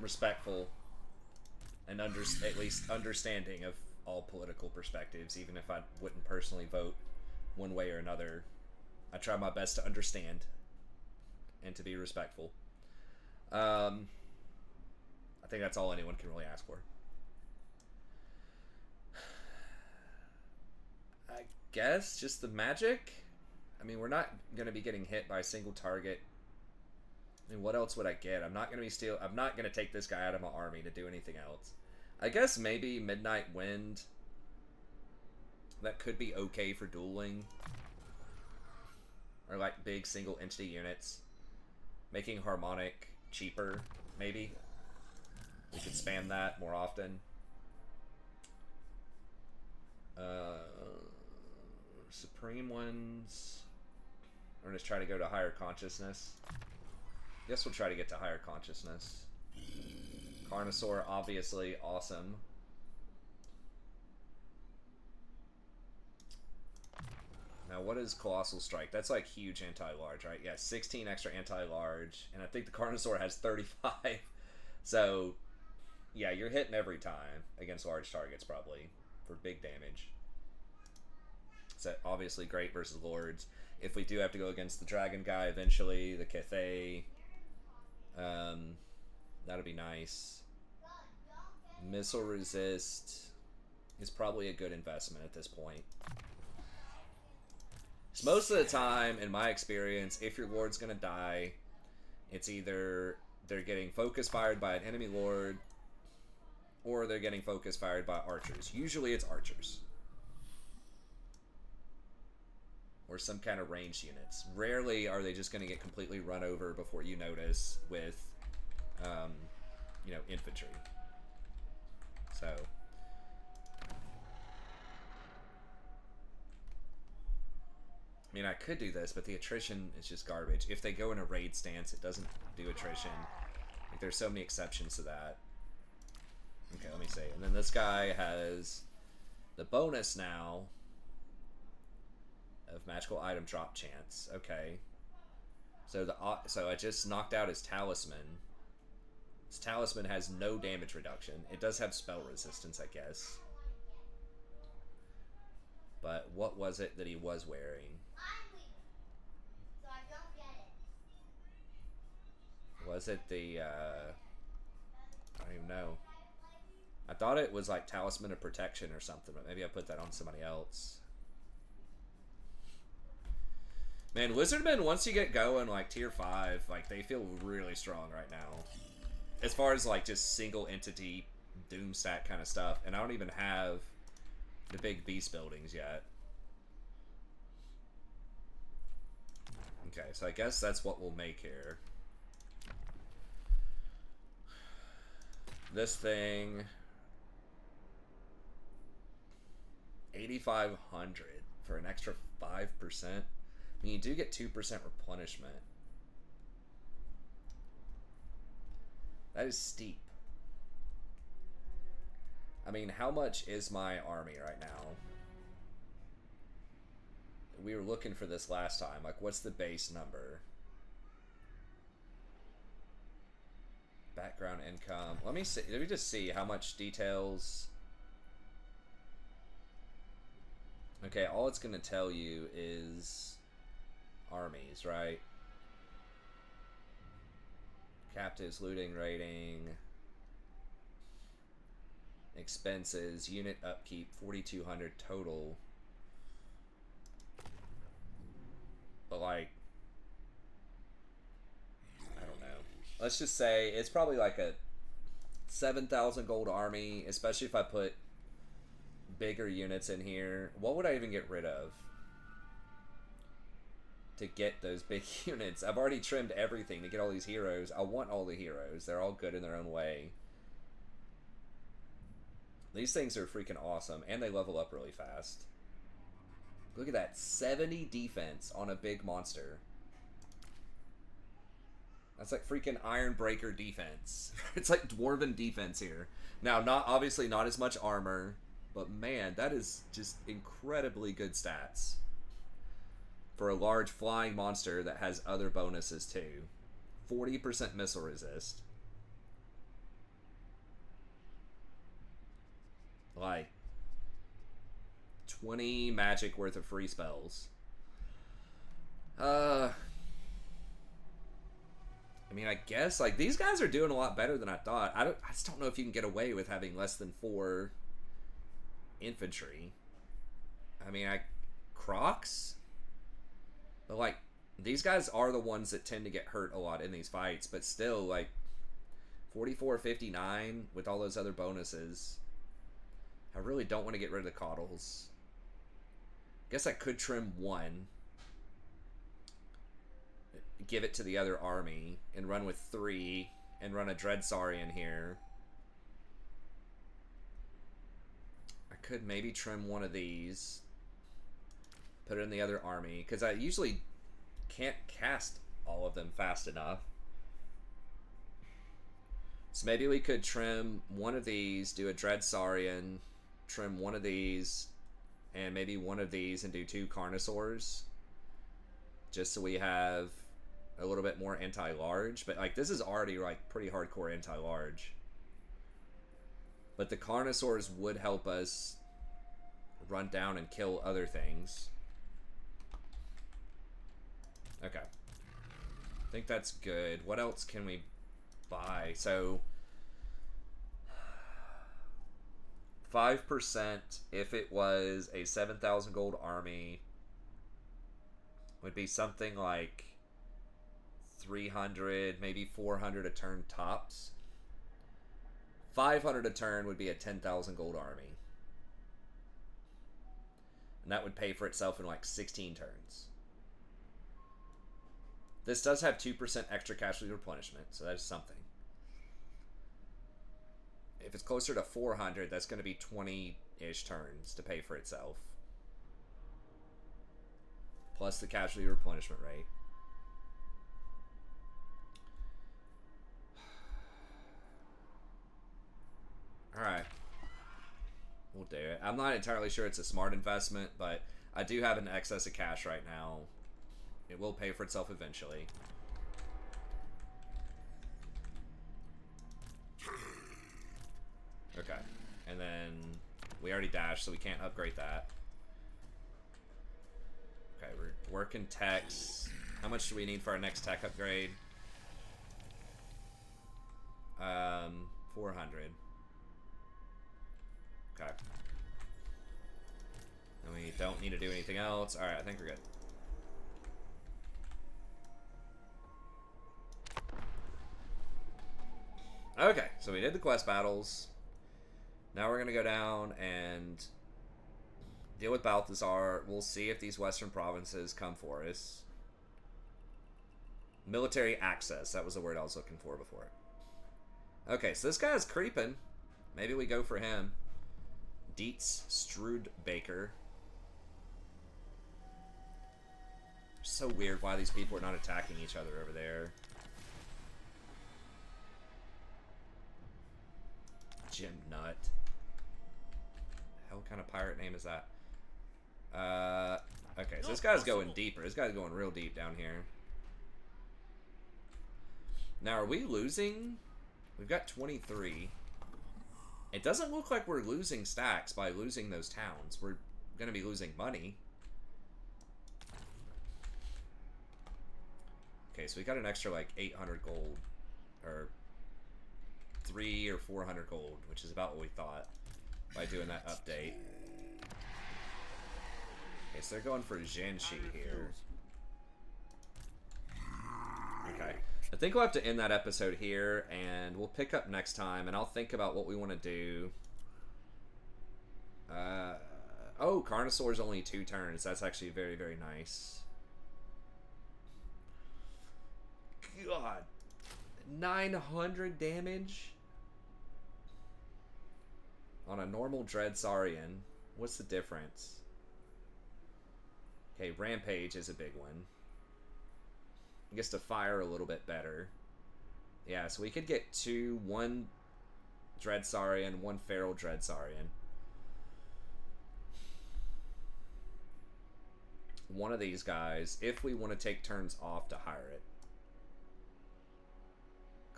respectful and at least understanding of all political perspectives, even if I wouldn't personally vote one way or another. I try my best to understand and to be respectful. I think that's all anyone can really ask for. I guess just the magic. I mean, we're not going to be getting hit by a single target. I mean, what else would I get? I'm not going to take this guy out of my army to do anything else. I guess maybe Midnight Wind. That could be okay for dueling. Or like big single entity units. Making Harmonic cheaper, maybe. We could spam that more often. Supreme ones. We're just trying to go to higher consciousness. Guess we'll try to get to higher consciousness. Carnosaur, obviously, awesome. Now, what is Colossal Strike? That's like huge anti-large, right? Yeah, 16 extra anti-large. And I think the Carnosaur has 35. So, yeah, you're hitting every time against large targets, probably, for big damage. So, obviously great versus Lords. If we do have to go against the Dragon guy eventually, the Cathay, that'll be nice. Missile resist is probably a good investment at this point. So most of the time, in my experience, if your Lord's gonna die, it's either they're getting focus fired by an enemy Lord, or they're getting focus fired by archers. Usually it's archers. Or some kind of ranged units. Rarely are they just going to get completely run over before you notice with, you know, infantry. So, I mean, I could do this, but the attrition is just garbage. If they go in a raid stance, it doesn't do attrition. Like, there's so many exceptions to that. Okay, let me see. And then this guy has the bonus now of magical item drop chance. Okay. So so I just knocked out his talisman. His talisman has no damage reduction. It does have spell resistance, I guess. But what was it that he was wearing? Was it the I don't even know. I thought it was like Talisman of Protection or something, but maybe I put that on somebody else. Man, Lizardmen, once you get going, like, tier 5, like, they feel really strong right now. As far as, like, just single entity doom stack kind of stuff. And I don't even have the big beast buildings yet. Okay, so I guess that's what we'll make here. This thing... 8,500 for an extra 5%. I mean, you do get 2% replenishment. That is steep. I mean, how much is my army right now? We were looking for this last time. Like, what's the base number? Background income. Let me see. Let me just see how much details. Okay, all it's going to tell you is armies, right? Captives, looting, raiding, expenses, unit upkeep, 4,200 total. But like, I don't know. Let's just say it's probably like a 7,000 gold army, especially if I put bigger units in here. What would I even get rid of to get those big units? I've already trimmed everything to get all these heroes. I want all the heroes. They're all good in their own way. These things are freaking awesome, and they level up really fast. Look at that, 70 defense on a big monster. That's like freaking Ironbreaker defense. It's like Dwarven defense here. Now, obviously not as much armor, but man, that is just incredibly good stats for a large flying monster that has other bonuses too. 40% missile resist. Like 20 magic worth of free spells. I mean, I guess like these guys are doing a lot better than I thought. I just don't know if you can get away with having less than 4 infantry. I mean, Crocs, but like these guys are the ones that tend to get hurt a lot in these fights. But still, like 44-59 with all those other bonuses. I really don't want to get rid of the coddles. Guess I could trim 1. Give it to the other army and run with 3 and run a Dreadsaurian here. I could maybe trim 1 of these, put it in the other army, because I usually can't cast all of them fast enough. So maybe we could trim 1 of these, do a Dreadsaurian, trim 1 of these, and maybe 1 of these, and do 2 Carnosaurs, just so we have a little bit more anti-large. But like this is already like pretty hardcore anti-large, but the Carnosaurs would help us run down and kill other things. Okay, I think that's good. What else can we buy? So 5% if it was a 7,000 gold army would be something like 300, maybe 400 a turn tops. 500 a turn would be a 10,000 gold army. And that would pay for itself in like 16 turns. This does have 2% extra casualty replenishment, so that's something. If it's closer to 400, that's going to be 20-ish turns to pay for itself. Plus the casualty replenishment rate. Alright. We'll do it. I'm not entirely sure it's a smart investment, but I do have an excess of cash right now. It will pay for itself eventually. Okay. And then we already dashed, so we can't upgrade that. Okay, we're working techs. How much do we need for our next tech upgrade? 400. Okay. And we don't need to do anything else. Alright, I think we're good. Okay, so we did the quest battles. Now we're going to go down and deal with Balthazar. We'll see if these western provinces come for us. Military access. That was the word I was looking for before. Okay, so this guy's creeping. Maybe we go for him. Dietz Strudebaker. So weird why these people are not attacking each other over there. Jim Nut. Hell kind of pirate name is that? Okay, so this guy's going deeper. This guy's going real deep down here. Now, are we losing? We've got 23. It doesn't look like we're losing stacks by losing those towns. We're going to be losing money. Okay, so we got an extra like 800 gold. Or 300 or 400 gold, which is about what we thought by doing that update. Okay, so they're going for Jianxi here. Okay. I think we'll have to end that episode here, and we'll pick up next time, and I'll think about what we want to do. Oh, Carnosaur's only 2 turns. That's actually very, very nice. God. 900 damage? On a normal Dreadsarian, what's the difference? Okay, Rampage is a big one. He gets to fire a little bit better. Yeah, so we could get one Dreadsarian, one Feral Dreadsarian. One of these guys, if we want to take turns off to hire it.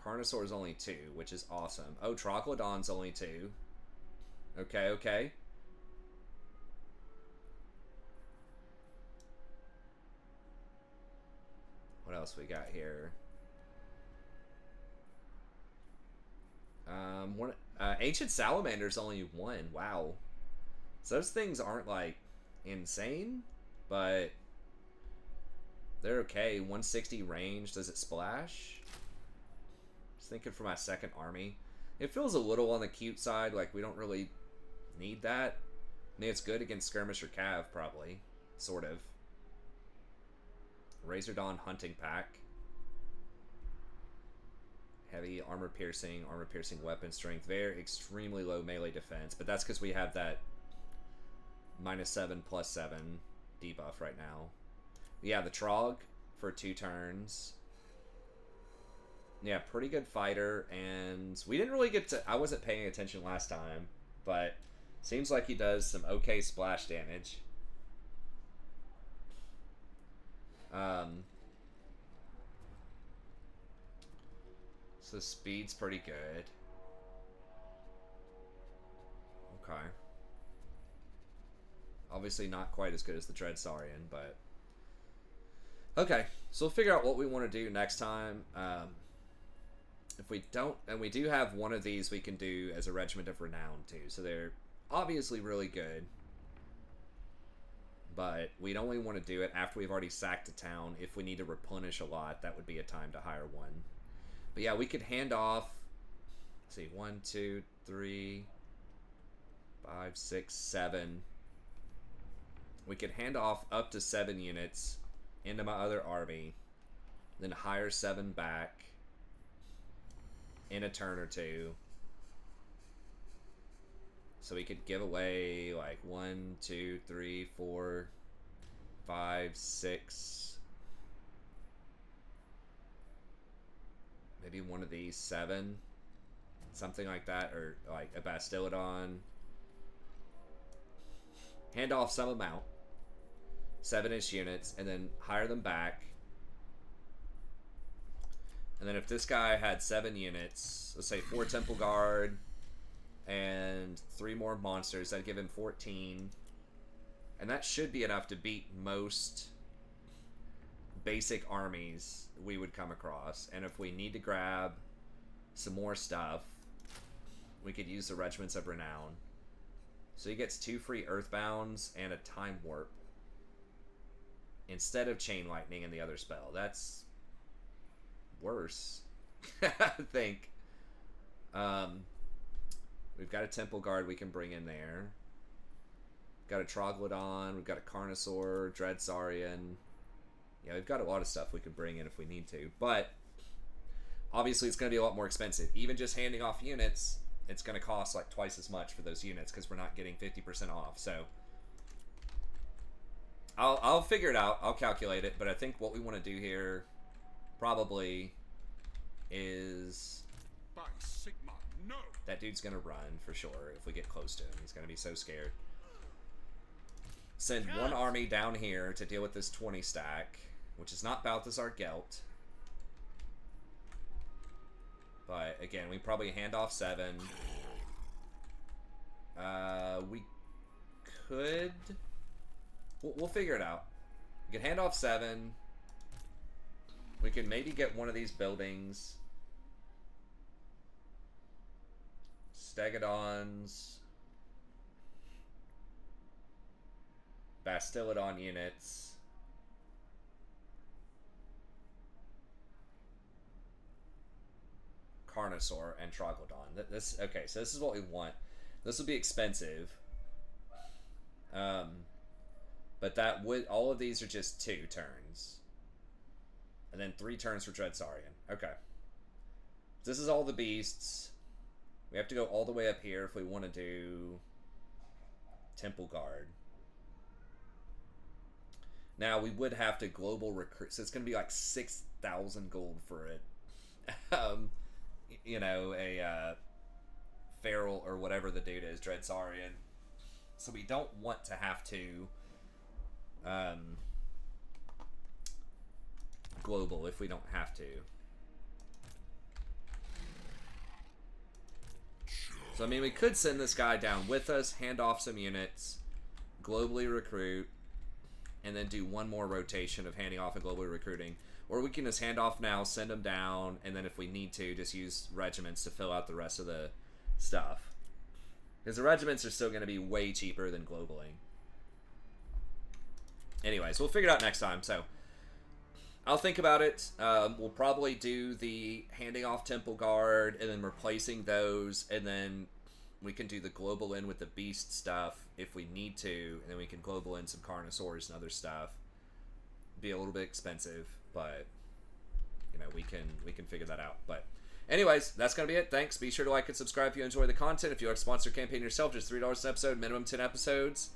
Carnosaur's only 2, which is awesome. Oh, Troglodon's only 2. Okay, okay. What else we got here? Ancient Salamander's only 1. Wow. So those things aren't, like, insane, but they're okay. 160 range. Does it splash? Just thinking for my second army. It feels a little on the cute side, like we don't really need that. I mean, it's good against Skirmisher Cav, probably. Sort of. Razordawn Hunting Pack. Heavy armor piercing weapon strength. Very extremely low melee defense, but that's because we have that -7/+7 debuff right now. Yeah, the Trog for 2 turns. Yeah, pretty good fighter, and we didn't really get to... I wasn't paying attention last time, but seems like he does some okay splash damage. So speed's pretty good. Okay. Obviously not quite as good as the Dreadsarian, but... Okay, so we'll figure out what we want to do next time. If we don't... And we do have one of these we can do as a Regiment of Renown, too. So they're obviously really good. But we'd only want to do it after we've already sacked a town. If we need to replenish a lot, that would be a time to hire one. But yeah, we could hand off... Let's see, 1, 2, 3, 5, 6, 7. We could hand off up to 7 units into my other army, then hire 7 back in a turn or 2. So we could give away like 1, 2, 3, 4, 5, 6. Maybe one of these 7. Something like that, or like a Bastillodon. Hand off some amount. 7-ish units, and then hire them back. And then if this guy had 7 units, let's say 4 Temple Guard and 3 more monsters, that'd give him 14. And that should be enough to beat most basic armies we would come across. And if we need to grab some more stuff, we could use the Regiments of Renown. So he gets 2 free Earthbounds and a Time Warp instead of Chain Lightning and the other spell. That's worse, I think. We've got a Temple Guard we can bring in there. Got a Troglodon, we've got a Carnosaur, Dreadsarian. Yeah, we've got a lot of stuff we can bring in if we need to. But obviously it's going to be a lot more expensive. Even just handing off units, it's going to cost like twice as much for those units because we're not getting 50% off. So I'll figure it out. I'll calculate it. But I think what we want to do here probably is... By Sigma, no! That dude's going to run for sure if we get close to him. He's going to be so scared. Send 1 army down here to deal with this 20 stack, which is not Balthazar Gelt. But again, we probably hand off 7. We could... We'll figure it out. We can hand off 7. We can maybe get one of these buildings. Stegodons. Bastillodon units. Carnosaur and Troglodon. This okay, so this is what we want. This will be expensive. But that would... All of these are just 2 turns. And then 3 turns for Dreadsarian. Okay. This is all the beasts. We have to go all the way up here if we want to do Temple Guard. Now, we would have to global recruit, so it's going to be like 6,000 gold for it. You know, a Feral or whatever the dude is, Dreadsarian. So we don't want to have to global if we don't have to. So, I mean, we could send this guy down with us, hand off some units, globally recruit, and then do one more rotation of handing off and globally recruiting. Or we can just hand off now, send them down, and then if we need to, just use regiments to fill out the rest of the stuff. Because the regiments are still going to be way cheaper than globaling. Anyways, we'll figure it out next time, so I'll think about it. We'll probably do the handing off Temple Guard and then replacing those, and then we can do the global in with the beast stuff if we need to, and then we can global in some Carnosaurs and other stuff. Be a little bit expensive, but you know, we can figure that out. But anyways, that's gonna be it. Thanks. Be sure to like and subscribe if you enjoy the content. If you like to sponsor a campaign yourself, just $3 an episode, minimum 10 episodes.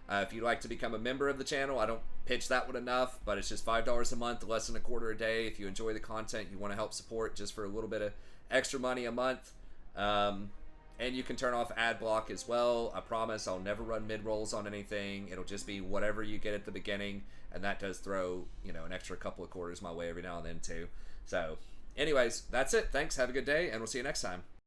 If you'd like to become a member of the channel, I don't pitch that one enough, but it's just $5 a month, less than a quarter a day. If you enjoy the content, you want to help support just for a little bit of extra money a month. And you can turn off ad block as well. I promise I'll never run mid-rolls on anything. It'll just be whatever you get at the beginning, and that does throw, you know, an extra couple of quarters my way every now and then too. So anyways, that's it. Thanks. Have a good day, and we'll see you next time.